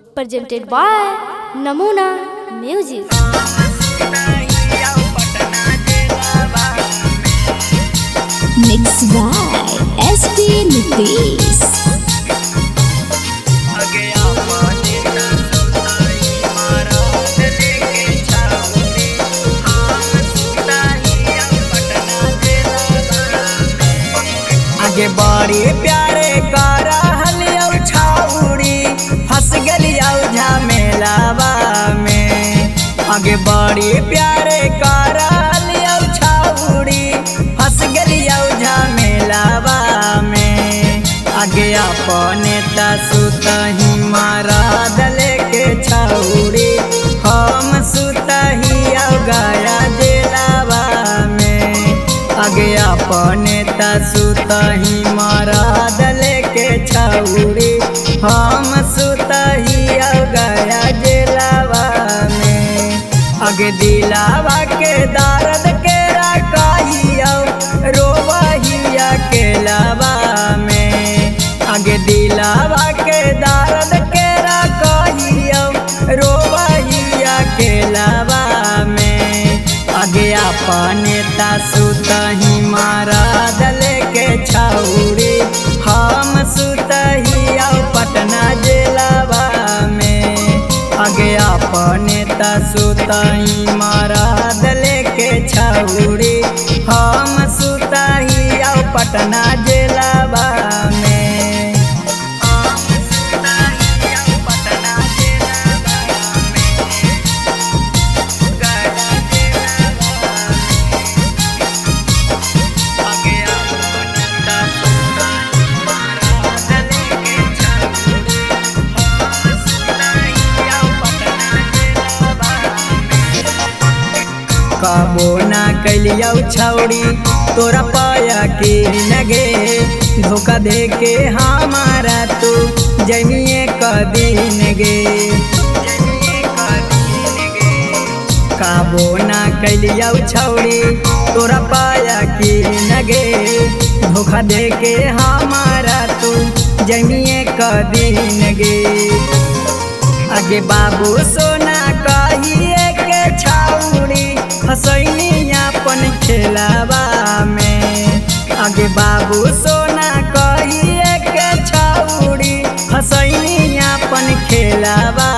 presented by Namuna Music. Mixed by SP Nitish. आगे बड़ी प्यारे कारा हलिया छाउड़ी फंस गलिया झमेलावा में। आगे बड़ी प्यारे कारा हलिया छाउड़ी फंस गलिया झमेलावा में। आगे अपने सुतही मारा दले के छाउड़ी हम सुतही गया जेलावा में। आगे अपने सुतही मारा दले के छाउड़ी हम सुतही गया जेलावा में। आगे दिलावा के दर्द के रखिया रोवहिया के लावा में। आगे दिलावा के दर्द के रखिया रोवहिया के लावा में। आगे अपने सुतही मारा दले के छाउड़ी हम सुतही पटना जेलावा में। आगे अपने सुतही मारा दले के छाउड़ी हम सुतही पटना जेलावा में। कबो ना कैलिया छौड़ी तोरा पाया के नगे। धोखा दे के हमारा तू जमिए कदीन गे। कबो ना कैलिया छौड़ी तोरा पाया के नगे। धोखा दे के हमारा तू जमिए कदीन गे। आगे बाबू सोना कहिए के छौड़ी हसैनी अपन खेलावा में। आगे बाबू सोना कहिए के छौड़ी हसैनी अपन खेलावा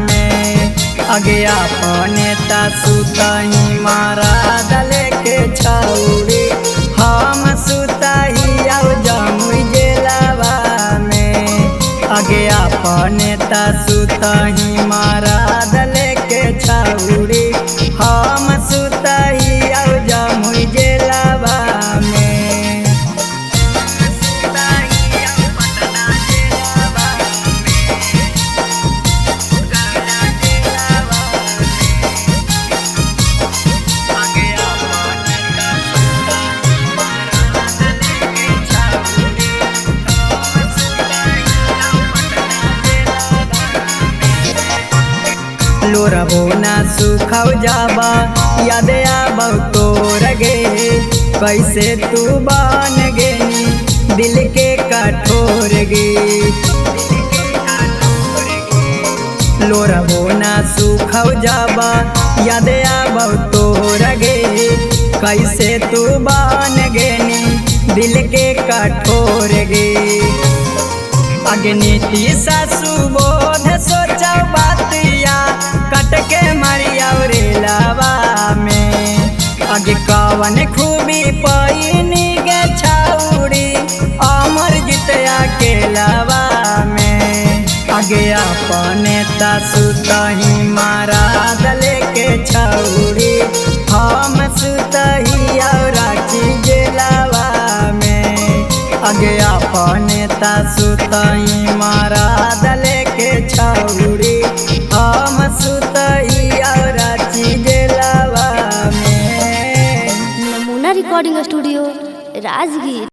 में। आगे अपने सुतही मारा दले के छौड़ी हम सुतही जमुई जेलावा में। आगे अपने सुतही मारा दले के छौड़ी हम सुतही जमुई जेलावा में। लोरबो ना सुखाव जाबा याद आब तोर गे। कैसे तू बन गेनी दिल के कठोर गे। लोरबो ना सुखाव जाबा याद आब तोर गे। कैसे तू बन गेनी दिल के कठोर गे। आगे नीति सुबोध सोचा बातिया कट के मरिया रे लावा में। आगे कवन खूबी पैनी गे छौड़ी अमर जितया के लावा में। आगे अपने सुतही मारा दले के छौड़ी हम सुतही रांची जेलावा में। आगे अपने सुतही मारा दले के छौड़ी हम सुतही रांची जेलावा में। नमूना रिकॉर्डिंग स्टूडियो राजगीर।